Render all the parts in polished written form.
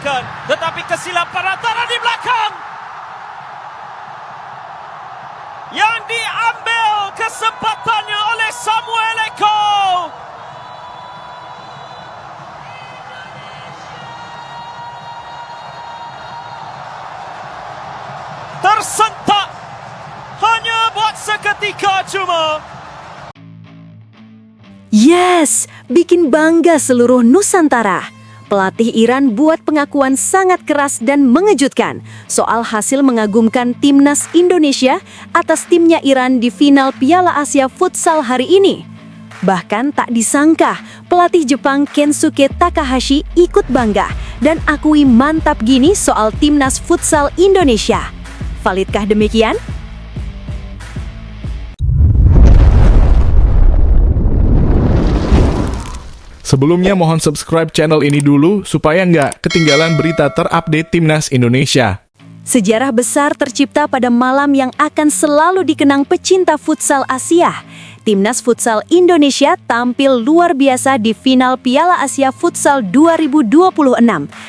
dilakukan, tetapi kesilapan antara di belakang yang diambil kesempatannya oleh Samuel Eko. Tersentak hanya buat seketika cuma. Yes, bikin bangga seluruh Nusantara. Pelatih Iran buat pengakuan sangat keras dan mengejutkan soal hasil mengagumkan timnas Indonesia atas timnya Iran di final Piala Asia Futsal hari ini. Bahkan tak disangka, pelatih Jepang Kensuke Takahashi ikut bangga dan akui mantap gini soal timnas futsal Indonesia. Validkah demikian? Sebelumnya mohon subscribe channel ini dulu supaya nggak ketinggalan berita terupdate Timnas Indonesia. Sejarah besar tercipta pada malam yang akan selalu dikenang pecinta futsal Asia. Timnas Futsal Indonesia tampil luar biasa di final Piala Asia Futsal 2026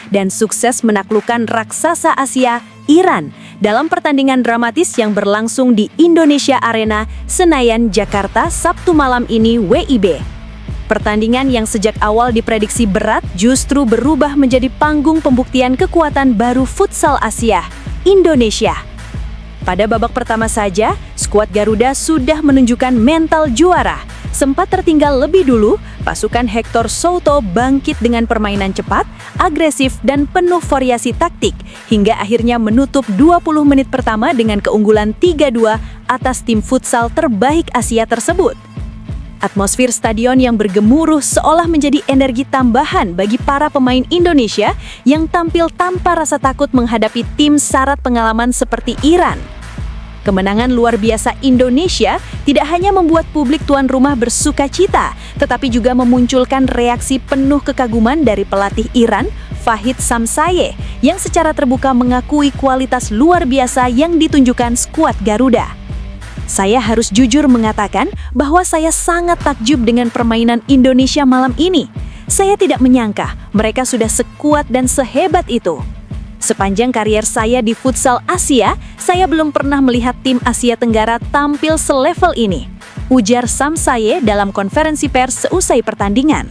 dan sukses menaklukkan raksasa Asia, Iran, dalam pertandingan dramatis yang berlangsung di Indonesia Arena, Senayan, Jakarta, Sabtu malam ini WIB. Pertandingan yang sejak awal diprediksi berat justru berubah menjadi panggung pembuktian kekuatan baru futsal Asia, Indonesia. Pada babak pertama saja, skuad Garuda sudah menunjukkan mental juara. Sempat tertinggal lebih dulu, pasukan Hector Souto bangkit dengan permainan cepat, agresif, dan penuh variasi taktik, hingga akhirnya menutup 20 menit pertama dengan keunggulan 3-2 atas tim futsal terbaik Asia tersebut. Atmosfer stadion yang bergemuruh seolah menjadi energi tambahan bagi para pemain Indonesia yang tampil tanpa rasa takut menghadapi tim syarat pengalaman seperti Iran. Kemenangan luar biasa Indonesia tidak hanya membuat publik tuan rumah bersukacita, tetapi juga memunculkan reaksi penuh kekaguman dari pelatih Iran, Fahid Samsaye, yang secara terbuka mengakui kualitas luar biasa yang ditunjukkan skuad Garuda. Saya harus jujur mengatakan bahwa saya sangat takjub dengan permainan Indonesia malam ini. Saya tidak menyangka mereka sudah sekuat dan sehebat itu. Sepanjang karier saya di futsal Asia, saya belum pernah melihat tim Asia Tenggara tampil selevel ini, ujar Samsaye dalam konferensi pers seusai pertandingan.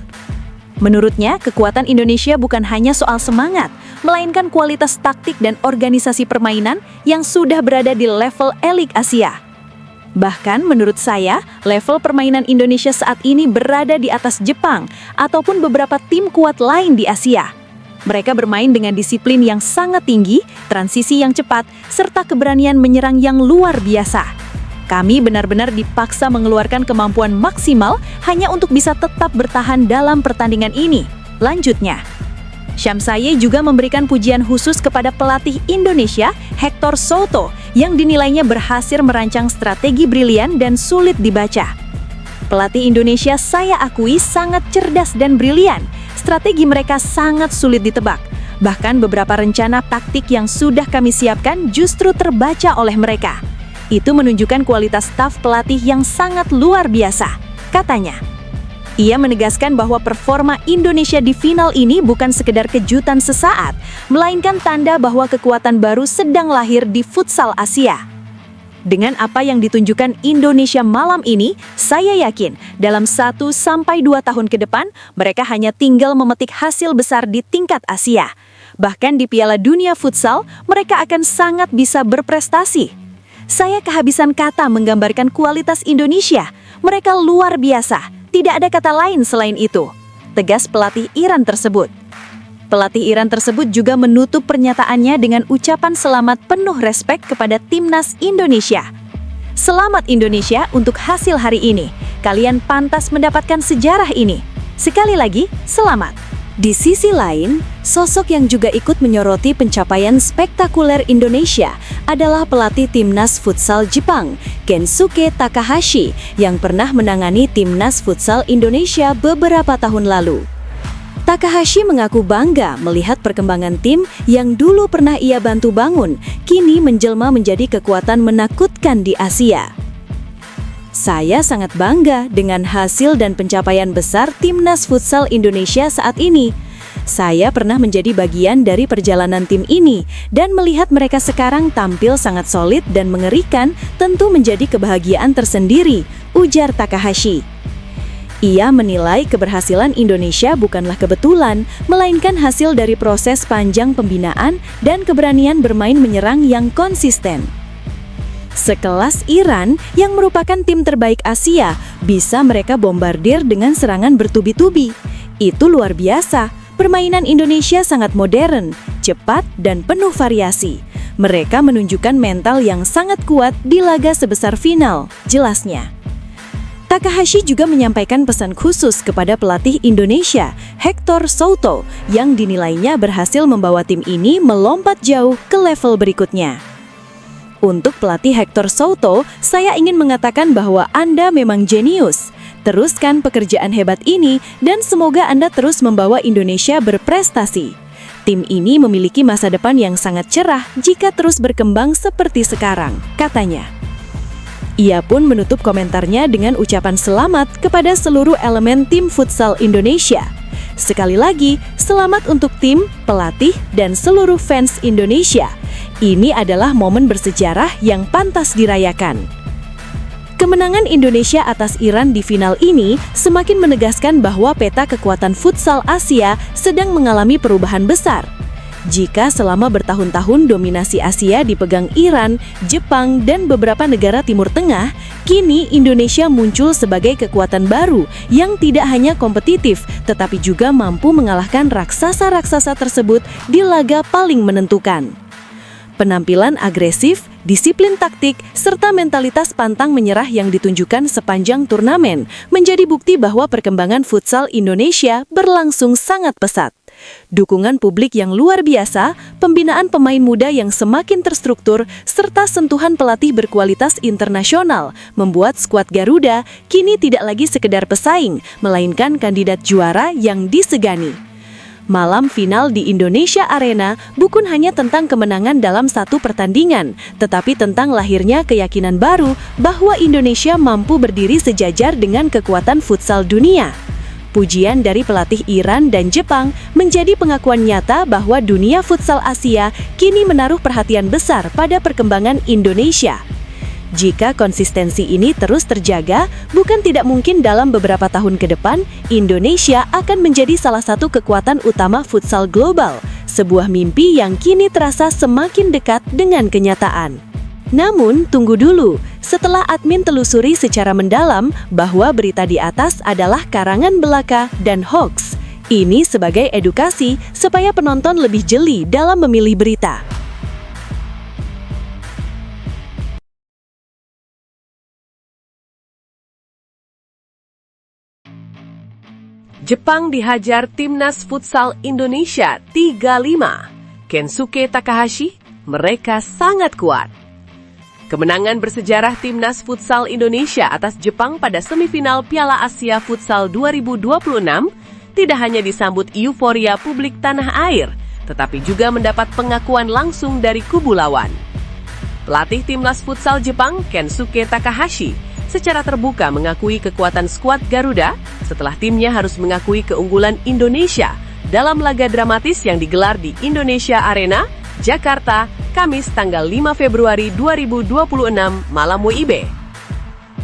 Menurutnya, kekuatan Indonesia bukan hanya soal semangat, melainkan kualitas taktik dan organisasi permainan yang sudah berada di level elit Asia. Bahkan menurut saya, level permainan Indonesia saat ini berada di atas Jepang ataupun beberapa tim kuat lain di Asia. Mereka bermain dengan disiplin yang sangat tinggi, transisi yang cepat, serta keberanian menyerang yang luar biasa. Kami benar-benar dipaksa mengeluarkan kemampuan maksimal hanya untuk bisa tetap bertahan dalam pertandingan ini. Lanjutnya, Samsaye juga memberikan pujian khusus kepada pelatih Indonesia, Hector Souto, yang dinilainya berhasil merancang strategi brilian dan sulit dibaca. Pelatih Indonesia saya akui sangat cerdas dan brilian. Strategi mereka sangat sulit ditebak. Bahkan beberapa rencana taktik yang sudah kami siapkan justru terbaca oleh mereka. Itu menunjukkan kualitas staf pelatih yang sangat luar biasa, katanya. Ia menegaskan bahwa performa Indonesia di final ini bukan sekedar kejutan sesaat, melainkan tanda bahwa kekuatan baru sedang lahir di futsal Asia. Dengan apa yang ditunjukkan Indonesia malam ini, saya yakin dalam 1-2 tahun ke depan, mereka hanya tinggal memetik hasil besar di tingkat Asia. Bahkan di Piala Dunia Futsal, mereka akan sangat bisa berprestasi. Saya kehabisan kata menggambarkan kualitas Indonesia. Mereka luar biasa. Tidak ada kata lain selain itu, tegas pelatih Iran tersebut. Pelatih Iran tersebut juga menutup pernyataannya dengan ucapan selamat penuh respek kepada timnas Indonesia. Selamat Indonesia untuk hasil hari ini. Kalian pantas mendapatkan sejarah ini. Sekali lagi, selamat. Di sisi lain, sosok yang juga ikut menyoroti pencapaian spektakuler Indonesia adalah pelatih timnas futsal Jepang, Kensuke Takahashi, yang pernah menangani timnas futsal Indonesia beberapa tahun lalu. Takahashi mengaku bangga melihat perkembangan tim yang dulu pernah ia bantu bangun, kini menjelma menjadi kekuatan menakutkan di Asia. Saya sangat bangga dengan hasil dan pencapaian besar timnas futsal Indonesia saat ini. Saya pernah menjadi bagian dari perjalanan tim ini dan melihat mereka sekarang tampil sangat solid dan mengerikan tentu menjadi kebahagiaan tersendiri, ujar Takahashi. Ia menilai keberhasilan Indonesia bukanlah kebetulan, melainkan hasil dari proses panjang pembinaan dan keberanian bermain menyerang yang konsisten. Sekelas Iran yang merupakan tim terbaik Asia, bisa mereka bombardir dengan serangan bertubi-tubi. Itu luar biasa. Permainan Indonesia sangat modern, cepat, dan penuh variasi. Mereka menunjukkan mental yang sangat kuat di laga sebesar final, jelasnya. Takahashi juga menyampaikan pesan khusus kepada pelatih Indonesia, Hector Souto, yang dinilainya berhasil membawa tim ini melompat jauh ke level berikutnya. Untuk pelatih Hector Souto, saya ingin mengatakan bahwa Anda memang jenius. Teruskan pekerjaan hebat ini dan semoga Anda terus membawa Indonesia berprestasi. Tim ini memiliki masa depan yang sangat cerah jika terus berkembang seperti sekarang, katanya. Ia pun menutup komentarnya dengan ucapan selamat kepada seluruh elemen tim futsal Indonesia. Sekali lagi, selamat untuk tim, pelatih, dan seluruh fans Indonesia. Ini adalah momen bersejarah yang pantas dirayakan. Kemenangan Indonesia atas Iran di final ini semakin menegaskan bahwa peta kekuatan futsal Asia sedang mengalami perubahan besar. Jika selama bertahun-tahun dominasi Asia dipegang Iran, Jepang, dan beberapa negara Timur Tengah, kini Indonesia muncul sebagai kekuatan baru yang tidak hanya kompetitif, tetapi juga mampu mengalahkan raksasa-raksasa tersebut di laga paling menentukan. Penampilan agresif, disiplin taktik, serta mentalitas pantang menyerah yang ditunjukkan sepanjang turnamen menjadi bukti bahwa perkembangan futsal Indonesia berlangsung sangat pesat. Dukungan publik yang luar biasa, pembinaan pemain muda yang semakin terstruktur, serta sentuhan pelatih berkualitas internasional membuat skuad Garuda kini tidak lagi sekedar pesaing, melainkan kandidat juara yang disegani. Malam final di Indonesia Arena bukan hanya tentang kemenangan dalam satu pertandingan, tetapi tentang lahirnya keyakinan baru bahwa Indonesia mampu berdiri sejajar dengan kekuatan futsal dunia. Pujian dari pelatih Iran dan Jepang menjadi pengakuan nyata bahwa dunia futsal Asia kini menaruh perhatian besar pada perkembangan Indonesia. Jika konsistensi ini terus terjaga, bukan tidak mungkin dalam beberapa tahun ke depan, Indonesia akan menjadi salah satu kekuatan utama futsal global, sebuah mimpi yang kini terasa semakin dekat dengan kenyataan. Namun, tunggu dulu, setelah admin telusuri secara mendalam bahwa berita di atas adalah karangan belaka dan hoax. Ini sebagai edukasi supaya penonton lebih jeli dalam memilih berita. Jepang dihajar Timnas Futsal Indonesia 3-5. Kensuke Takahashi, mereka sangat kuat. Kemenangan bersejarah Timnas Futsal Indonesia atas Jepang pada semifinal Piala Asia Futsal 2026 tidak hanya disambut euforia publik tanah air, tetapi juga mendapat pengakuan langsung dari kubu lawan. Pelatih Timnas Futsal Jepang, Kensuke Takahashi, secara terbuka mengakui kekuatan skuad Garuda setelah timnya harus mengakui keunggulan Indonesia dalam laga dramatis yang digelar di Indonesia Arena, Jakarta, Kamis tanggal 5 Februari 2026 malam WIB.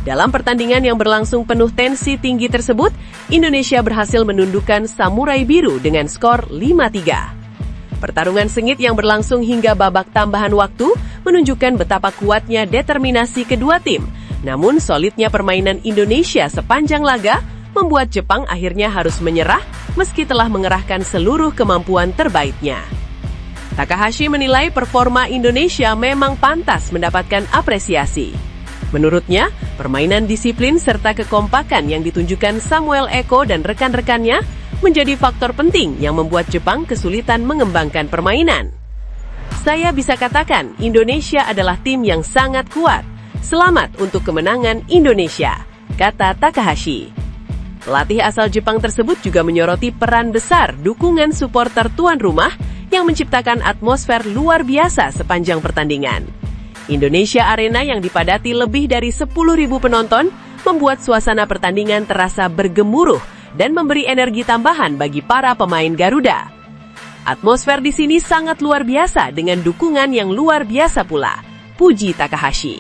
Dalam pertandingan yang berlangsung penuh tensi tinggi tersebut, Indonesia berhasil menundukkan Samurai Biru dengan skor 5-3. Pertarungan sengit yang berlangsung hingga babak tambahan waktu menunjukkan betapa kuatnya determinasi kedua tim. Namun solidnya permainan Indonesia sepanjang laga membuat Jepang akhirnya harus menyerah meski telah mengerahkan seluruh kemampuan terbaiknya. Takahashi menilai performa Indonesia memang pantas mendapatkan apresiasi. Menurutnya, permainan disiplin serta kekompakan yang ditunjukkan Samuel Eko dan rekan-rekannya menjadi faktor penting yang membuat Jepang kesulitan mengembangkan permainan. Saya bisa katakan Indonesia adalah tim yang sangat kuat. Selamat untuk kemenangan Indonesia, kata Takahashi. Pelatih asal Jepang tersebut juga menyoroti peran besar dukungan supporter tuan rumah yang menciptakan atmosfer luar biasa sepanjang pertandingan. Indonesia Arena yang dipadati lebih dari 10.000 penonton membuat suasana pertandingan terasa bergemuruh dan memberi energi tambahan bagi para pemain Garuda. Atmosfer di sini sangat luar biasa dengan dukungan yang luar biasa pula, puji Takahashi.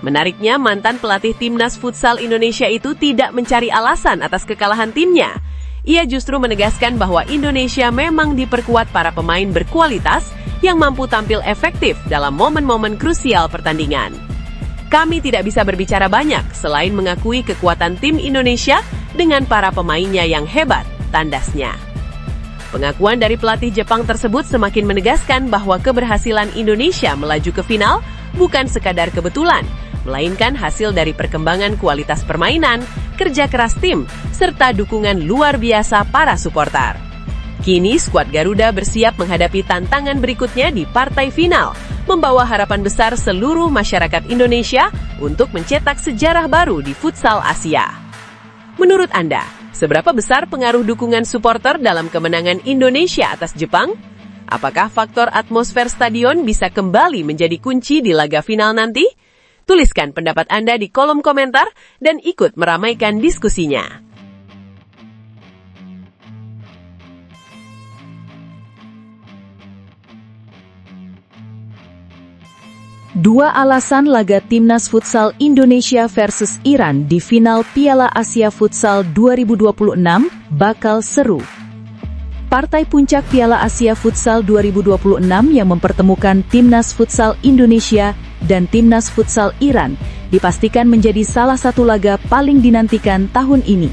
Menariknya, mantan pelatih Timnas Futsal Indonesia itu tidak mencari alasan atas kekalahan timnya. Ia justru menegaskan bahwa Indonesia memang diperkuat para pemain berkualitas yang mampu tampil efektif dalam momen-momen krusial pertandingan. Kami tidak bisa berbicara banyak selain mengakui kekuatan tim Indonesia dengan para pemainnya yang hebat, tandasnya. Pengakuan dari pelatih Jepang tersebut semakin menegaskan bahwa keberhasilan Indonesia melaju ke final bukan sekadar kebetulan, melainkan hasil dari perkembangan kualitas permainan, kerja keras tim, serta dukungan luar biasa para suporter. Kini skuad Garuda bersiap menghadapi tantangan berikutnya di partai final, membawa harapan besar seluruh masyarakat Indonesia untuk mencetak sejarah baru di futsal Asia. Menurut Anda, seberapa besar pengaruh dukungan supporter dalam kemenangan Indonesia atas Jepang? Apakah faktor atmosfer stadion bisa kembali menjadi kunci di laga final nanti? Tuliskan pendapat Anda di kolom komentar dan ikut meramaikan diskusinya. Dua alasan laga Timnas Futsal Indonesia versus Iran di final Piala Asia Futsal 2026 bakal seru. Partai puncak Piala Asia Futsal 2026 yang mempertemukan Timnas Futsal Indonesia dan Timnas Futsal Iran dipastikan menjadi salah satu laga paling dinantikan tahun ini.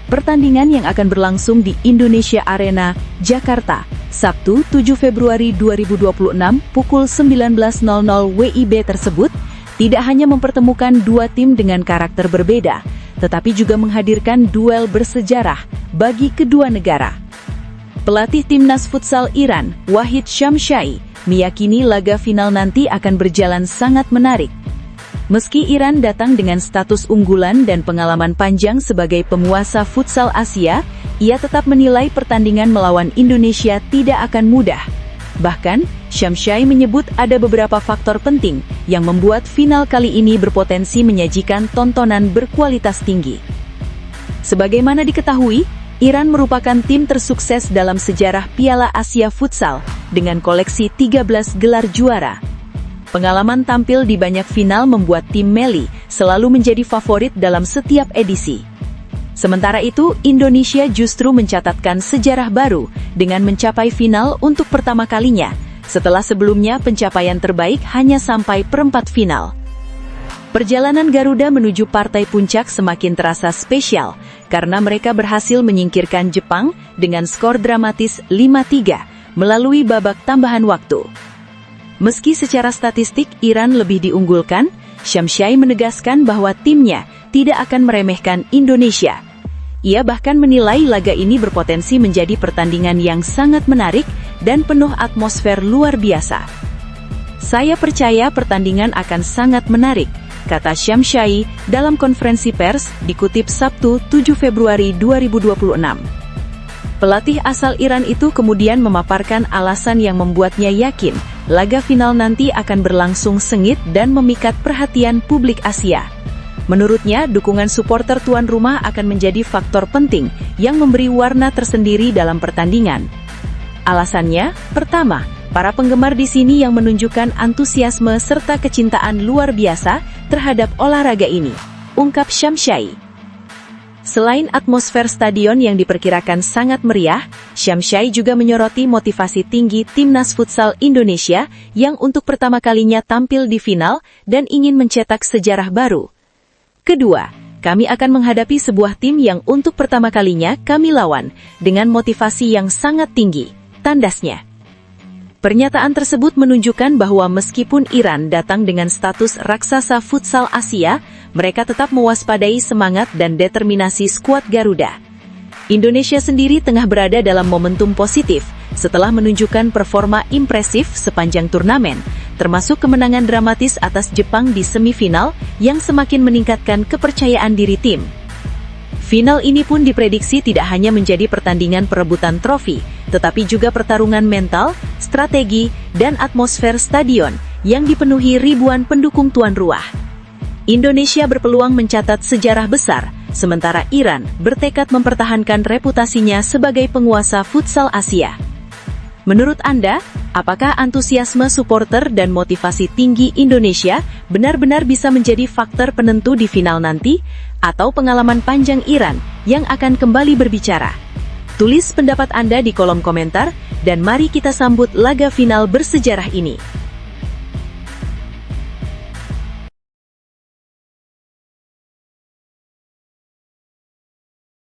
Pertandingan yang akan berlangsung di Indonesia Arena, Jakarta, Sabtu 7 Februari 2026 pukul 19.00 WIB tersebut tidak hanya mempertemukan dua tim dengan karakter berbeda, tetapi juga menghadirkan duel bersejarah bagi kedua negara. Pelatih Timnas Futsal Iran, Wahid Syamsyai, meyakini laga final nanti akan berjalan sangat menarik. Meski Iran datang dengan status unggulan dan pengalaman panjang sebagai penguasa futsal Asia, ia tetap menilai pertandingan melawan Indonesia tidak akan mudah. Bahkan, Syamsyai menyebut ada beberapa faktor penting yang membuat final kali ini berpotensi menyajikan tontonan berkualitas tinggi. Sebagaimana diketahui, Iran merupakan tim tersukses dalam sejarah Piala Asia Futsal dengan koleksi 13 gelar juara. Pengalaman tampil di banyak final membuat tim Meli selalu menjadi favorit dalam setiap edisi. Sementara itu, Indonesia justru mencatatkan sejarah baru dengan mencapai final untuk pertama kalinya, setelah sebelumnya pencapaian terbaik hanya sampai perempat final. Perjalanan Garuda menuju partai puncak semakin terasa spesial karena mereka berhasil menyingkirkan Jepang dengan skor dramatis 5-3 melalui babak tambahan waktu. Meski secara statistik Iran lebih diunggulkan, Syamsyai menegaskan bahwa timnya tidak akan meremehkan Indonesia. Ia bahkan menilai laga ini berpotensi menjadi pertandingan yang sangat menarik dan penuh atmosfer luar biasa. Saya percaya pertandingan akan sangat menarik, kata Syamsyai dalam konferensi pers dikutip Sabtu 7 Februari 2026. Pelatih asal Iran itu kemudian memaparkan alasan yang membuatnya yakin laga final nanti akan berlangsung sengit dan memikat perhatian publik Asia. Menurutnya, dukungan supporter tuan rumah akan menjadi faktor penting yang memberi warna tersendiri dalam pertandingan. Alasannya, pertama, para penggemar di sini yang menunjukkan antusiasme serta kecintaan luar biasa terhadap olahraga ini, ungkap Syamsyai. Selain atmosfer stadion yang diperkirakan sangat meriah, Syamsyai juga menyoroti motivasi tinggi Timnas Futsal Indonesia yang untuk pertama kalinya tampil di final dan ingin mencetak sejarah baru. Kedua, kami akan menghadapi sebuah tim yang untuk pertama kalinya kami lawan dengan motivasi yang sangat tinggi, tandasnya. Pernyataan tersebut menunjukkan bahwa meskipun Iran datang dengan status raksasa futsal Asia, mereka tetap mewaspadai semangat dan determinasi skuad Garuda. Indonesia sendiri tengah berada dalam momentum positif setelah menunjukkan performa impresif sepanjang turnamen, termasuk kemenangan dramatis atas Jepang di semifinal yang semakin meningkatkan kepercayaan diri tim. Final ini pun diprediksi tidak hanya menjadi pertandingan perebutan trofi, tetapi juga pertarungan mental, strategi, dan atmosfer stadion yang dipenuhi ribuan pendukung tuan rumah. Indonesia berpeluang mencatat sejarah besar, sementara Iran bertekad mempertahankan reputasinya sebagai penguasa futsal Asia. Menurut Anda, apakah antusiasme supporter dan motivasi tinggi Indonesia benar-benar bisa menjadi faktor penentu di final nanti, atau pengalaman panjang Iran yang akan kembali berbicara? Tulis pendapat Anda di kolom komentar, dan mari kita sambut laga final bersejarah ini.